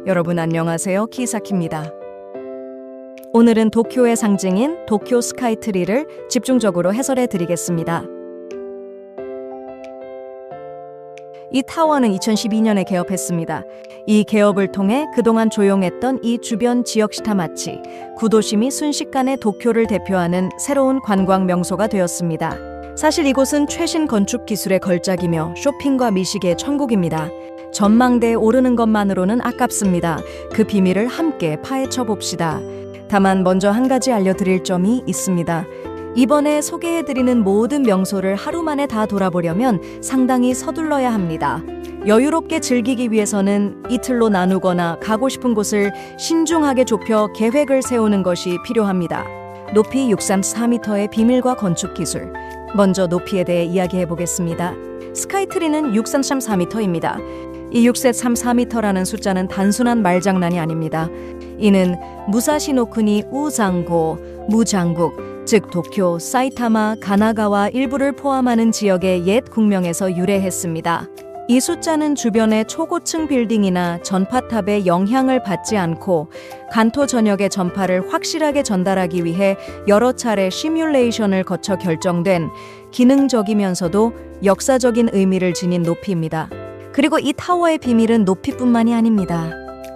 여러분 안녕하세요. 키사키입니다. 오늘은 도쿄의 상징인 도쿄 스카이트리를 집중적으로 해설해 드리겠습니다. 이 타워는 2012년에 개업했습니다. 이 개업을 통해 그동안 조용했던 이 주변 지역 시타마치, 구도심이 순식간에 도쿄를 대표하는 새로운 관광 명소가 되었습니다. 사실 이곳은 최신 건축 기술의 걸작이며 쇼핑과 미식의 천국입니다. 전망대에 오르는 것만으로는 아깝습니다. 그 비밀을 함께 파헤쳐 봅시다. 다만 먼저 한 가지 알려드릴 점이 있습니다. 이번에 소개해드리는 모든 명소를 하루 만에 다 돌아보려면 상당히 서둘러야 합니다. 여유롭게 즐기기 위해서는 이틀로 나누거나 가고 싶은 곳을 신중하게 좁혀 계획을 세우는 것이 필요합니다. 높이 634m의 비밀과 건축 기술. 먼저 높이에 대해 이야기해 보겠습니다. 스카이트리는 634m입니다. 이 634m라는 숫자는 단순한 말장난이 아닙니다. 이는 무사시노쿠니 우장고, 무장국, 즉 도쿄, 사이타마, 가나가와 일부를 포함하는 지역의 옛 국명에서 유래했습니다. 이 숫자는 주변의 초고층 빌딩이나 전파탑의 영향을 받지 않고 간토 전역의 전파를 확실하게 전달하기 위해 여러 차례 시뮬레이션을 거쳐 결정된 기능적이면서도 역사적인 의미를 지닌 높이입니다. 그리고 이 타워의 비밀은 높이뿐만이 아닙니다.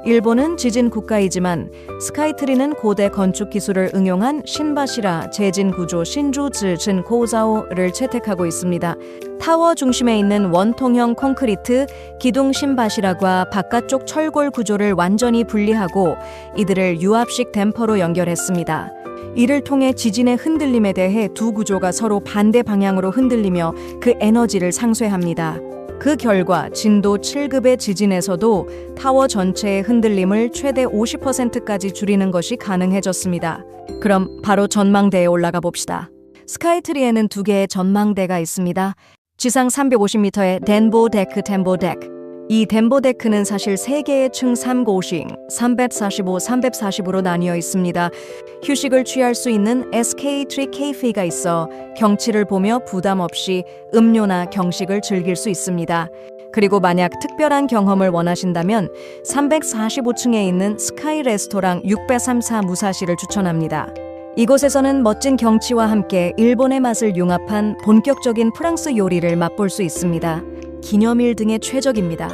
일본은 지진 국가이지만 스카이트리는 고대 건축 기술을 응용한 신바시라 제진 구조 신주즈 진고자오를 채택하고 있습니다. 타워 중심에 있는 원통형 콘크리트 기둥 신바시라과 바깥쪽 철골 구조를 완전히 분리하고 이들을 유압식 댐퍼로 연결했습니다. 이를 통해 지진의 흔들림에 대해 두 구조가 서로 반대 방향으로 흔들리며 그 에너지를 상쇄합니다. 그 결과 진도 7급의 지진에서도 타워 전체의 흔들림을 최대 50%까지 줄이는 것이 가능해졌습니다. 그럼 바로 전망대에 올라가 봅시다. 스카이트리에는 두 개의 전망대가 있습니다. 지상 350m의 덴보 데크 템보 데크. 이 덴보 데크는 사실 3개의 층 3고싱 345, 340으로 나뉘어 있습니다. 휴식을 취할 수 있는 SK 트리 케이피가 있어 경치를 보며 부담 없이 음료나 경식을 즐길 수 있습니다. 그리고 만약 특별한 경험을 원하신다면 345층에 있는 스카이 레스토랑 634 무사시를 추천합니다. 이곳에서는 멋진 경치와 함께 일본의 맛을 융합한 본격적인 프랑스 요리를 맛볼 수 있습니다. 기념일 등에 최적입니다.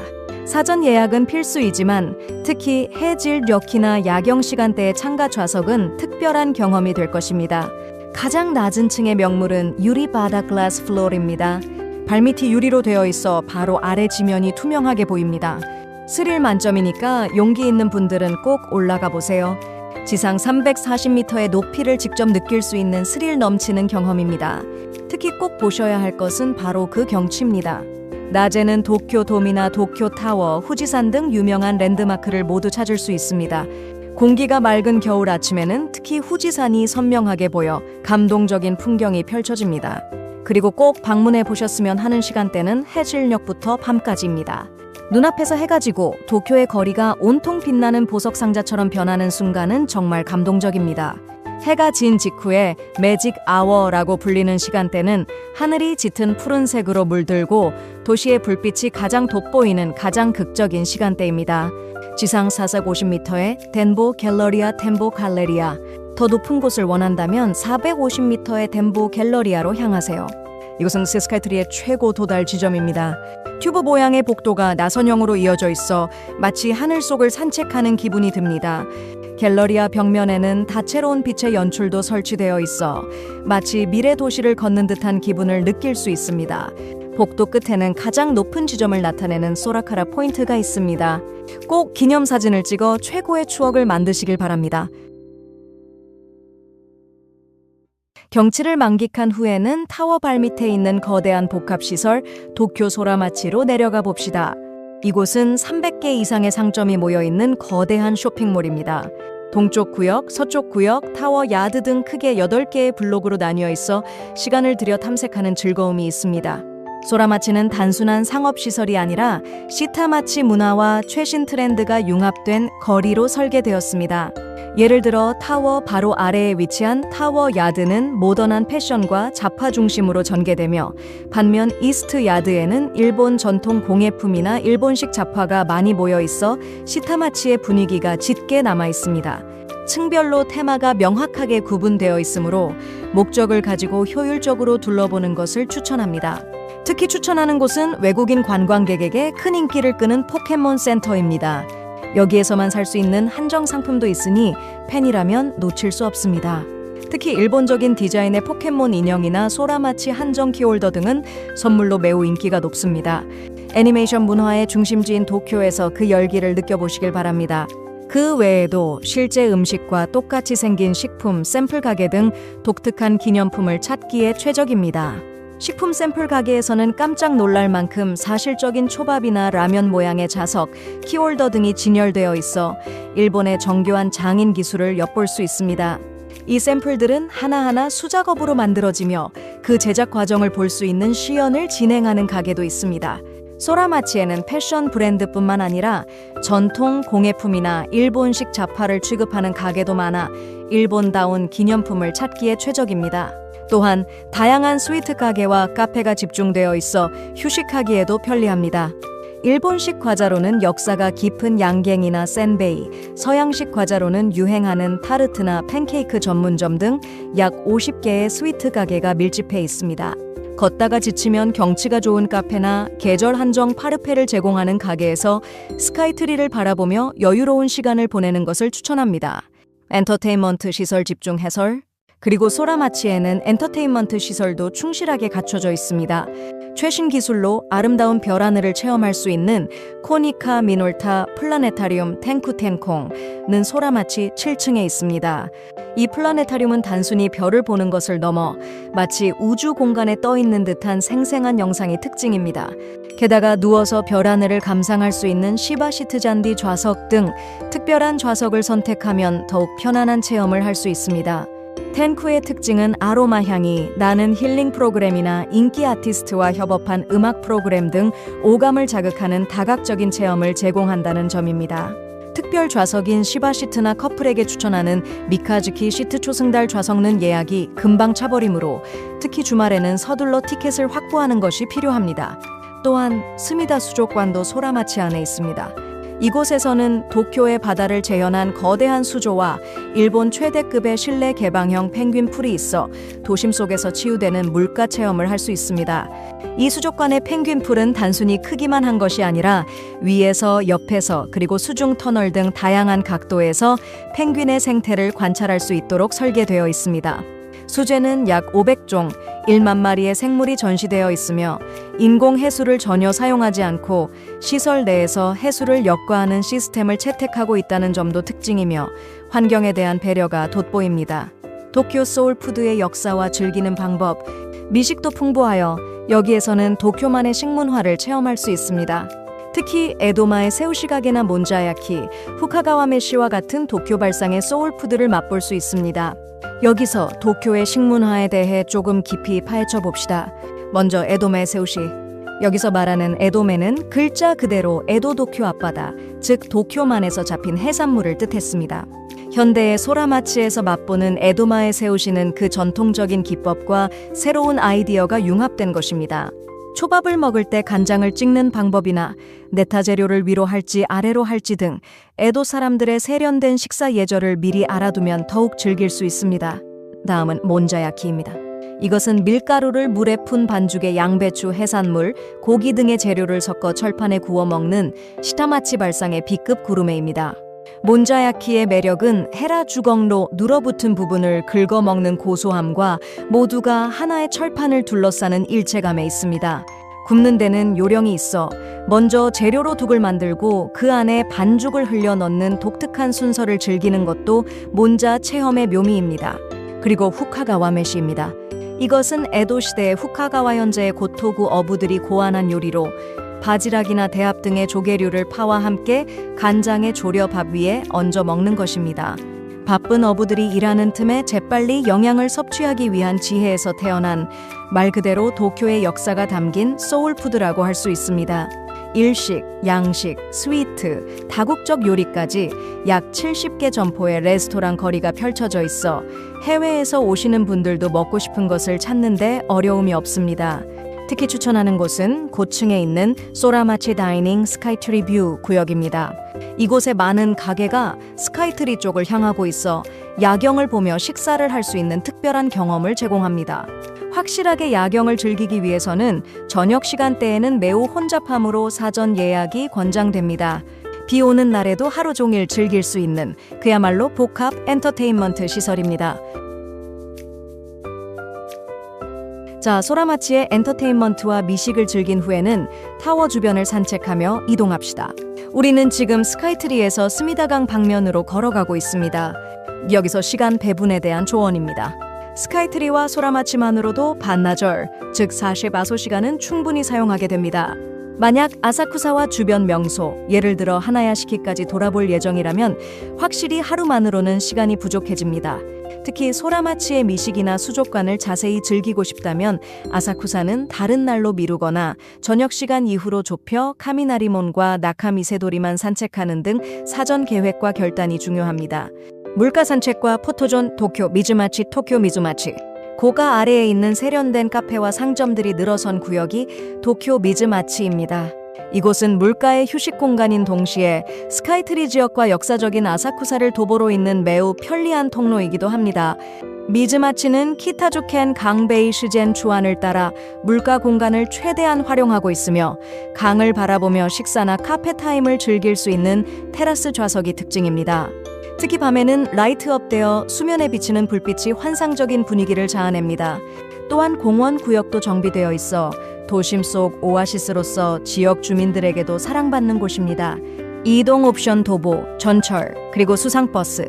사전 예약은 필수이지만 특히 해질 력이나 야경 시간대의 창가 좌석은 특별한 경험이 될 것입니다. 가장 낮은 층의 명물은 유리 바닥 글라스 플로어입니다. 발밑이 유리로 되어 있어 바로 아래 지면이 투명하게 보입니다. 스릴 만점이니까 용기 있는 분들은 꼭 올라가 보세요. 지상 340m의 높이를 직접 느낄 수 있는 스릴 넘치는 경험입니다. 특히 꼭 보셔야 할 것은 바로 그 경치입니다. 낮에는 도쿄돔이나 도쿄타워, 후지산 등 유명한 랜드마크를 모두 찾을 수 있습니다. 공기가 맑은 겨울 아침에는 특히 후지산이 선명하게 보여 감동적인 풍경이 펼쳐집니다. 그리고 꼭 방문해 보셨으면 하는 시간대는 해질녘부터 밤까지입니다. 눈앞에서 해가 지고 도쿄의 거리가 온통 빛나는 보석 상자처럼 변하는 순간은 정말 감동적입니다. 해가 진 직후에 매직 아워라고 불리는 시간대는 하늘이 짙은 푸른색으로 물들고 도시의 불빛이 가장 돋보이는 가장 극적인 시간대입니다. 지상 450m의 덴보 갤러리아 템보 갈레리아. 더 높은 곳을 원한다면 450m의 덴보 갤러리아로 향하세요. 이곳은 스카이트리의 최고 도달 지점입니다. 튜브 모양의 복도가 나선형으로 이어져 있어 마치 하늘 속을 산책하는 기분이 듭니다. 갤러리아 벽면에는 다채로운 빛의 연출도 설치되어 있어 마치 미래 도시를 걷는 듯한 기분을 느낄 수 있습니다. 복도 끝에는 가장 높은 지점을 나타내는 소라카라 포인트가 있습니다. 꼭 기념사진을 찍어 최고의 추억을 만드시길 바랍니다. 경치를 만끽한 후에는 타워 발밑에 있는 거대한 복합시설 도쿄 소라마치로 내려가 봅시다. 이곳은 300개 이상의 상점이 모여있는 거대한 쇼핑몰입니다. 동쪽 구역, 서쪽 구역, 타워 야드 등 크게 8개의 블록으로 나뉘어 있어 시간을 들여 탐색하는 즐거움이 있습니다. 소라마치는 단순한 상업시설이 아니라 시타마치 문화와 최신 트렌드가 융합된 거리로 설계되었습니다. 예를 들어 타워 바로 아래에 위치한 타워 야드는 모던한 패션과 잡화 중심으로 전개되며, 반면 이스트 야드에는 일본 전통 공예품이나 일본식 잡화가 많이 모여 있어 시타마치의 분위기가 짙게 남아 있습니다. 층별로 테마가 명확하게 구분되어 있으므로 목적을 가지고 효율적으로 둘러보는 것을 추천합니다. 특히 추천하는 곳은 외국인 관광객에게 큰 인기를 끄는 포켓몬 센터입니다. 여기에서만 살 수 있는 한정 상품도 있으니 팬이라면 놓칠 수 없습니다. 특히 일본적인 디자인의 포켓몬 인형이나 소라마치 한정 키홀더 등은 선물로 매우 인기가 높습니다. 애니메이션 문화의 중심지인 도쿄에서 그 열기를 느껴보시길 바랍니다. 그 외에도 실제 음식과 똑같이 생긴 식품 샘플 가게 등 독특한 기념품을 찾기에 최적입니다. 식품 샘플 가게에서는 깜짝 놀랄 만큼 사실적인 초밥이나 라면 모양의 자석, 키홀더 등이 진열되어 있어 일본의 정교한 장인 기술을 엿볼 수 있습니다. 이 샘플들은 하나하나 수작업으로 만들어지며 그 제작 과정을 볼 수 있는 시연을 진행하는 가게도 있습니다. 소라마치에는 패션 브랜드뿐만 아니라 전통 공예품이나 일본식 잡화를 취급하는 가게도 많아 일본다운 기념품을 찾기에 최적입니다. 또한 다양한 스위트 가게와 카페가 집중되어 있어 휴식하기에도 편리합니다. 일본식 과자로는 역사가 깊은 양갱이나 센베이, 서양식 과자로는 유행하는 타르트나 팬케이크 전문점 등 약 50개의 스위트 가게가 밀집해 있습니다. 걷다가 지치면 경치가 좋은 카페나 계절 한정 파르페를 제공하는 가게에서 스카이트리를 바라보며 여유로운 시간을 보내는 것을 추천합니다. 엔터테인먼트 시설 집중 해설, 그리고 소라마치에는 엔터테인먼트 시설도 충실하게 갖춰져 있습니다. 최신 기술로 아름다운 별 하늘을 체험할 수 있는 코니카 미놀타 플라네타리움 텐쿠텐콩은 소라마치 7층에 있습니다. 이 플라네타리움은 단순히 별을 보는 것을 넘어 마치 우주 공간에 떠 있는 듯한 생생한 영상이 특징입니다. 게다가 누워서 별 하늘을 감상할 수 있는 시바시트 잔디 좌석 등 특별한 좌석을 선택하면 더욱 편안한 체험을 할 수 있습니다. 텐쿠의 특징은 아로마 향이 나는 힐링 프로그램이나 인기 아티스트와 협업한 음악 프로그램 등 오감을 자극하는 다각적인 체험을 제공한다는 점입니다. 특별 좌석인 시바시트나 커플에게 추천하는 미카즈키 시트 초승달 좌석은 예약이 금방 차버리므로 특히 주말에는 서둘러 티켓을 확보하는 것이 필요합니다. 또한 스미다 수족관도 소라마치 안에 있습니다. 이곳에서는 도쿄의 바다를 재현한 거대한 수조와 일본 최대급의 실내 개방형 펭귄 풀이 있어 도심 속에서 치유되는 물가 체험을 할 수 있습니다. 이 수족관의 펭귄 풀은 단순히 크기만 한 것이 아니라 위에서 옆에서 그리고 수중 터널 등 다양한 각도에서 펭귄의 생태를 관찰할 수 있도록 설계되어 있습니다. 수제는 약 500종, 1만 마리의 생물이 전시되어 있으며 인공 해수를 전혀 사용하지 않고 시설 내에서 해수를 역과하는 시스템을 채택하고 있다는 점도 특징이며 환경에 대한 배려가 돋보입니다. 도쿄 소울푸드의 역사와 즐기는 방법, 미식도 풍부하여 여기에서는 도쿄만의 식문화를 체험할 수 있습니다. 특히 에도마의 새우시 가게나 몬자야키, 후카가와 메시와 같은 도쿄 발상의 소울푸드를 맛볼 수 있습니다. 여기서 도쿄의 식문화에 대해 조금 깊이 파헤쳐 봅시다. 먼저 에도메 새우시. 여기서 말하는 에도메는 글자 그대로 에도 도쿄 앞바다, 즉 도쿄만에서 잡힌 해산물을 뜻했습니다. 현대의 소라마치에서 맛보는 에도마의 새우시는 그 전통적인 기법과 새로운 아이디어가 융합된 것입니다. 초밥을 먹을 때 간장을 찍는 방법이나 네타 재료를 위로 할지 아래로 할지 등 에도 사람들의 세련된 식사 예절을 미리 알아두면 더욱 즐길 수 있습니다. 다음은 몬자야키입니다. 이것은 밀가루를 물에 푼 반죽에 양배추, 해산물, 고기 등의 재료를 섞어 철판에 구워 먹는 시타마치 발상의 B급 구르메입니다. 몬자야키의 매력은 헤라 주걱로 눌어붙은 부분을 긁어 먹는 고소함과 모두가 하나의 철판을 둘러싸는 일체감에 있습니다. 굽는 데는 요령이 있어 먼저 재료로 독을 만들고 그 안에 반죽을 흘려 넣는 독특한 순서를 즐기는 것도 몬자 체험의 묘미입니다. 그리고 후카가와 메시입니다. 이것은 에도 시대의 후카가와 현재의 고토구 어부들이 고안한 요리로 바지락이나 대합 등의 조개류를 파와 함께 간장에 졸여 밥 위에 얹어 먹는 것입니다. 바쁜 어부들이 일하는 틈에 재빨리 영양을 섭취하기 위한 지혜에서 태어난 말 그대로 도쿄의 역사가 담긴 소울푸드라고 할 수 있습니다. 일식, 양식, 스위트, 다국적 요리까지 약 70개 점포의 레스토랑 거리가 펼쳐져 있어 해외에서 오시는 분들도 먹고 싶은 것을 찾는데 어려움이 없습니다. 특히 추천하는 곳은 고층에 있는 소라마치 다이닝 스카이트리 뷰 구역입니다. 이곳의 많은 가게가 스카이트리 쪽을 향하고 있어 야경을 보며 식사를 할 수 있는 특별한 경험을 제공합니다. 확실하게 야경을 즐기기 위해서는 저녁 시간대에는 매우 혼잡함으로 사전 예약이 권장됩니다. 비 오는 날에도 하루 종일 즐길 수 있는 그야말로 복합 엔터테인먼트 시설입니다. 자, 소라마치의 엔터테인먼트와 미식을 즐긴 후에는 타워 주변을 산책하며 이동합시다. 우리는 지금 스카이트리에서 스미다강 방면으로 걸어가고 있습니다. 여기서 시간 배분에 대한 조언입니다. 스카이트리와 소라마치만으로도 반나절, 즉 45시간은 충분히 사용하게 됩니다. 만약 아사쿠사와 주변 명소, 예를 들어 하나야시키까지 돌아볼 예정이라면 확실히 하루만으로는 시간이 부족해집니다. 특히 소라마치의 미식이나 수족관을 자세히 즐기고 싶다면 아사쿠사는 다른 날로 미루거나 저녁 시간 이후로 좁혀 카미나리몬과 나카미세도리만 산책하는 등 사전 계획과 결단이 중요합니다. 물가 산책과 포토존 도쿄 미즈마치 토쿄 미즈마치. 고가 아래에 있는 세련된 카페와 상점들이 늘어선 구역이 도쿄 미즈마치입니다. 이곳은 물가의 휴식 공간인 동시에 스카이트리 지역과 역사적인 아사쿠사를 도보로 잇는 매우 편리한 통로이기도 합니다. 미즈마치는 키타주켄 강베이 시젠 추안을 따라 물가 공간을 최대한 활용하고 있으며 강을 바라보며 식사나 카페 타임을 즐길 수 있는 테라스 좌석이 특징입니다. 특히 밤에는 라이트업되어 수면에 비치는 불빛이 환상적인 분위기를 자아냅니다. 또한 공원 구역도 정비되어 있어 도심 속 오아시스로서 지역 주민들에게도 사랑받는 곳입니다. 이동 옵션 도보, 전철, 그리고 수상버스.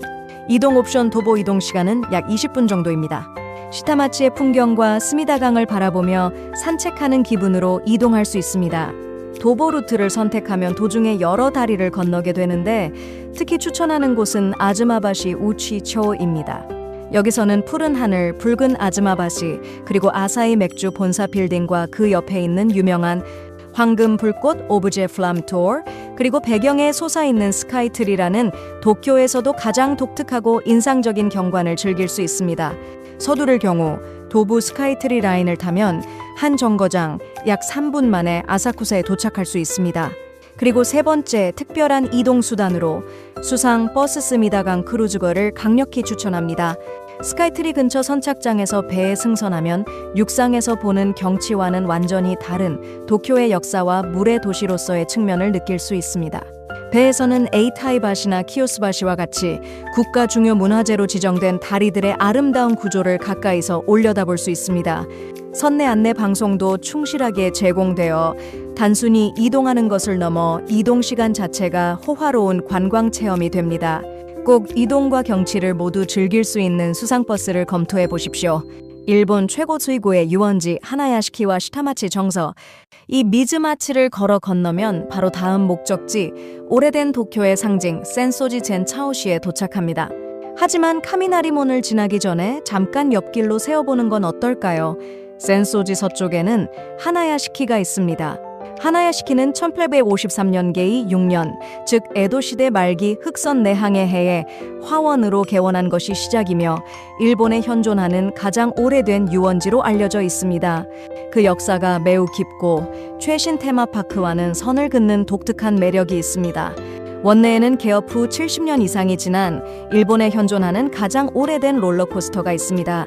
이동 옵션 도보 이동 시간은 약 20분 정도입니다. 시타마치의 풍경과 스미다강을 바라보며 산책하는 기분으로 이동할 수 있습니다. 도보 루트를 선택하면 도중에 여러 다리를 건너게 되는데 특히 추천하는 곳은 아즈마바시 우치초입니다. 여기서는 푸른 하늘, 붉은 아즈마바시, 그리고 아사히 맥주 본사 빌딩과 그 옆에 있는 유명한 황금 불꽃 오브제 플람 투어, 그리고 배경에 솟아있는 스카이트리라는 도쿄에서도 가장 독특하고 인상적인 경관을 즐길 수 있습니다. 서두를 경우 도부 스카이트리 라인을 타면 한 정거장 약 3분 만에 아사쿠사에 도착할 수 있습니다. 그리고 세 번째 특별한 이동 수단으로 수상 버스 스미다강 크루즈거를 강력히 추천합니다. 스카이트리 근처 선착장에서 배에 승선하면 육상에서 보는 경치와는 완전히 다른 도쿄의 역사와 물의 도시로서의 측면을 느낄 수 있습니다. 배에서는 에이타이바시나 키요스바시와 같이 국가 중요 문화재로 지정된 다리들의 아름다운 구조를 가까이서 올려다볼 수 있습니다. 선내 안내 방송도 충실하게 제공되어 단순히 이동하는 것을 넘어 이동 시간 자체가 호화로운 관광 체험이 됩니다. 꼭 이동과 경치를 모두 즐길 수 있는 수상버스를 검토해 보십시오. 일본 최고 수의고의 유원지 하나야시키와 시타마치 정서. 이 미즈마치를 걸어 건너면 바로 다음 목적지 오래된 도쿄의 상징 센소지 젠 차오시에 도착합니다. 하지만 카미나리몬을 지나기 전에 잠깐 옆길로 세어보는 건 어떨까요? 센소지 서쪽에는 하나야시키가 있습니다. 하나야시키는 1853년계의 6년, 즉 에도시대 말기 흑선 내항의 해에 화원으로 개원한 것이 시작이며 일본에 현존하는 가장 오래된 유원지로 알려져 있습니다. 그 역사가 매우 깊고 최신 테마파크와는 선을 긋는 독특한 매력이 있습니다. 원내에는 개업 후 70년 이상이 지난 일본에 현존하는 가장 오래된 롤러코스터가 있습니다.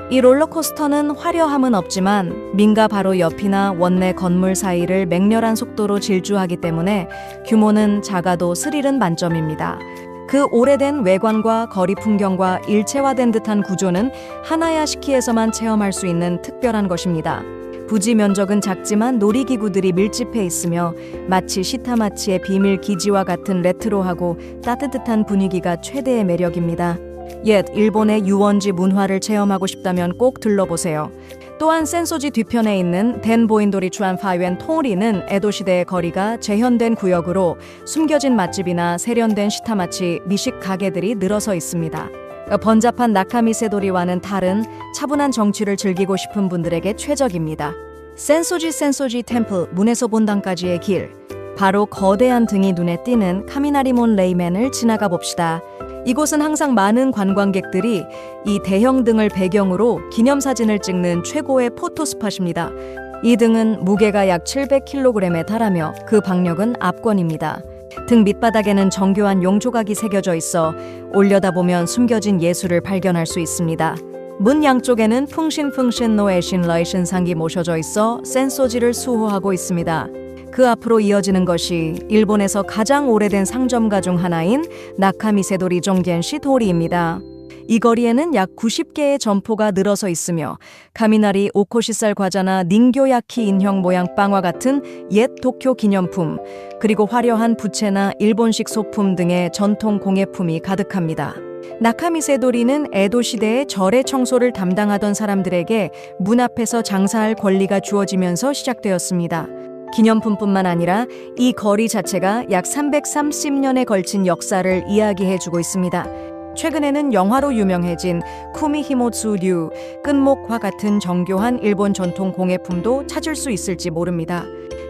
이 롤러코스터는 화려함은 없지만 민가 바로 옆이나 원내 건물 사이를 맹렬한 속도로 질주하기 때문에 규모는 작아도 스릴은 만점입니다. 그 오래된 외관과 거리 풍경과 일체화된 듯한 구조는 하나야시키에서만 체험할 수 있는 특별한 것입니다. 부지 면적은 작지만 놀이기구들이 밀집해 있으며 마치 시타마치의 비밀 기지와 같은 레트로하고 따뜻한 분위기가 최대의 매력입니다. 옛 일본의 유원지 문화를 체험하고 싶다면 꼭 들러보세요. 또한 센소지 뒤편에 있는 덴보인도리 추안파웬 통리는 에도시대의 거리가 재현된 구역으로 숨겨진 맛집이나 세련된 시타마치 미식 가게들이 늘어서 있습니다. 번잡한 나카미세도리와는 다른 차분한 정취를 즐기고 싶은 분들에게 최적입니다. 센소지 템플 문에서 본당까지의 길. 바로 거대한 등이 눈에 띄는 카미나리몬 레이맨을 지나가 봅시다. 이곳은 항상 많은 관광객들이 이 대형 등을 배경으로 기념사진을 찍는 최고의 포토스팟입니다. 이 등은 무게가 약 700kg에 달하며 그 박력은 압권입니다. 등 밑바닥에는 정교한 용조각이 새겨져 있어 올려다보면 숨겨진 예술을 발견할 수 있습니다. 문 양쪽에는 풍신 노에신 러이신 상이 모셔져 있어 센소지를 수호하고 있습니다. 그 앞으로 이어지는 것이 일본에서 가장 오래된 상점가 중 하나인 나카미세도리 종겐시 도리입니다. 이 거리에는 약 90개의 점포가 늘어서 있으며 가미나리 오코시살 과자나 닌교야키 인형 모양 빵과 같은 옛 도쿄 기념품, 그리고 화려한 부채나 일본식 소품 등의 전통 공예품이 가득합니다. 나카미세도리는 에도 시대의 절의 청소를 담당하던 사람들에게 문 앞에서 장사할 권리가 주어지면서 시작되었습니다. 기념품뿐만 아니라 이 거리 자체가 약 330년에 걸친 역사를 이야기해주고 있습니다. 최근에는 영화로 유명해진 쿠미히모츠류, 끝목과 같은 정교한 일본 전통 공예품도 찾을 수 있을지 모릅니다.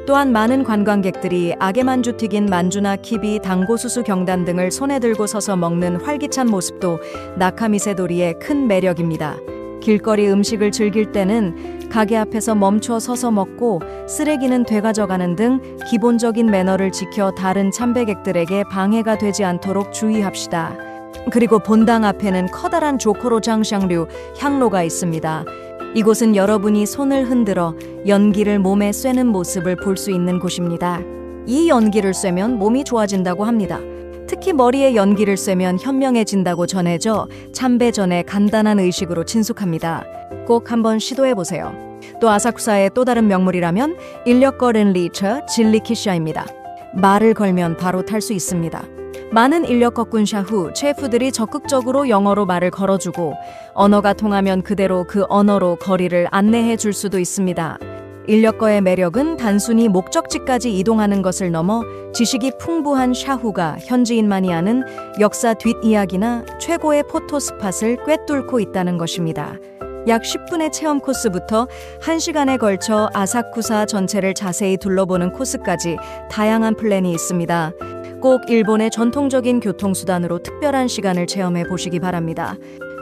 또한 많은 관광객들이 아게만주 튀긴 만주나 키비, 당고수수 경단 등을 손에 들고 서서 먹는 활기찬 모습도 나카미세도리의 큰 매력입니다. 길거리 음식을 즐길 때는 가게 앞에서 멈춰 서서 먹고 쓰레기는 되가져가는 등 기본적인 매너를 지켜 다른 참배객들에게 방해가 되지 않도록 주의합시다. 그리고 본당 앞에는 커다란 조코로 장샹류 향로가 있습니다. 이곳은 여러분이 손을 흔들어 연기를 몸에 쐬는 모습을 볼 수 있는 곳입니다. 이 연기를 쐬면 몸이 좋아진다고 합니다. 특히 머리에 연기를 쐬면 현명해진다고 전해져 참배 전에 간단한 의식으로 친숙합니다. 꼭 한번 시도해보세요. 또 아사쿠사의 또 다른 명물이라면 인력거른 리처 진리키샤입니다. 말을 걸면 바로 탈 수 있습니다. 많은 인력 거꾼샤 후 셰프들이 적극적으로 영어로 말을 걸어주고 언어가 통하면 그대로 그 언어로 거리를 안내해 줄 수도 있습니다. 인력거의 매력은 단순히 목적지까지 이동하는 것을 넘어 지식이 풍부한 샤후가 현지인만이 아는 역사 뒷이야기나 최고의 포토스팟을 꿰뚫고 있다는 것입니다. 약 10분의 체험 코스부터 1시간에 걸쳐 아사쿠사 전체를 자세히 둘러보는 코스까지 다양한 플랜이 있습니다. 꼭 일본의 전통적인 교통수단으로 특별한 시간을 체험해 보시기 바랍니다.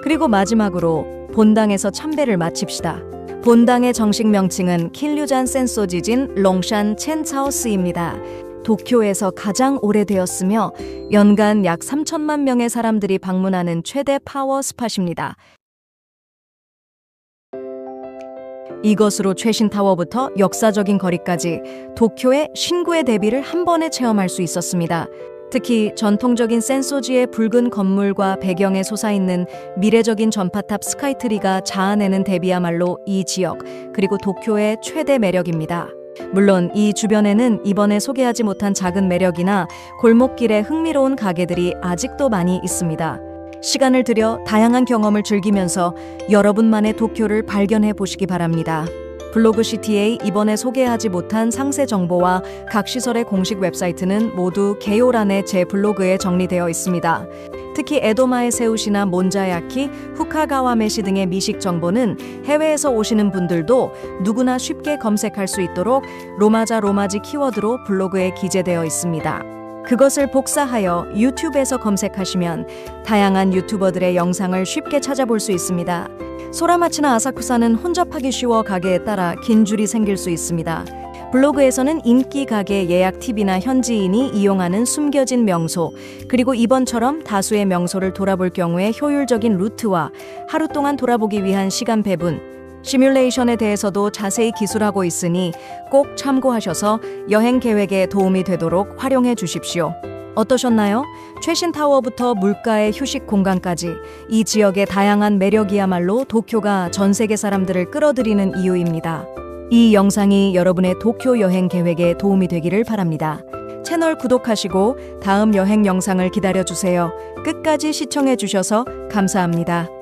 그리고 마지막으로 본당에서 참배를 마칩시다. 본당의 정식 명칭은 킨류잔 센소지진 롱샨 첸차오스입니다. 도쿄에서 가장 오래되었으며 연간 약 3천만 명의 사람들이 방문하는 최대 파워 스팟입니다. 이것으로 최신 타워부터 역사적인 거리까지 도쿄의 신구의 대비를 한 번에 체험할 수 있었습니다. 특히 전통적인 센소지의 붉은 건물과 배경에 솟아있는 미래적인 전파탑 스카이트리가 자아내는 대비야말로 이 지역, 그리고 도쿄의 최대 매력입니다. 물론 이 주변에는 이번에 소개하지 못한 작은 매력이나 골목길의 흥미로운 가게들이 아직도 많이 있습니다. 시간을 들여 다양한 경험을 즐기면서 여러분만의 도쿄를 발견해 보시기 바랍니다. 블로그 CTA 이번에 소개하지 못한 상세 정보와 각 시설의 공식 웹사이트는 모두 개요란의 제 블로그에 정리되어 있습니다. 특히 에도마의 새우시나 몬자야키, 후카가와메시 등의 미식 정보는 해외에서 오시는 분들도 누구나 쉽게 검색할 수 있도록 로마자 로마지 키워드로 블로그에 기재되어 있습니다. 그것을 복사하여 유튜브에서 검색하시면 다양한 유튜버들의 영상을 쉽게 찾아볼 수 있습니다. 소라마치나 아사쿠사는 혼잡하기 쉬워 가게에 따라 긴 줄이 생길 수 있습니다. 블로그에서는 인기 가게 예약 팁이나 현지인이 이용하는 숨겨진 명소, 그리고 이번처럼 다수의 명소를 돌아볼 경우에 효율적인 루트와 하루 동안 돌아보기 위한 시간 배분, 시뮬레이션에 대해서도 자세히 기술하고 있으니 꼭 참고하셔서 여행 계획에 도움이 되도록 활용해 주십시오. 어떠셨나요? 최신 타워부터 물가의 휴식 공간까지 이 지역의 다양한 매력이야말로 도쿄가 전 세계 사람들을 끌어들이는 이유입니다. 이 영상이 여러분의 도쿄 여행 계획에 도움이 되기를 바랍니다. 채널 구독하시고 다음 여행 영상을 기다려주세요. 끝까지 시청해 주셔서 감사합니다.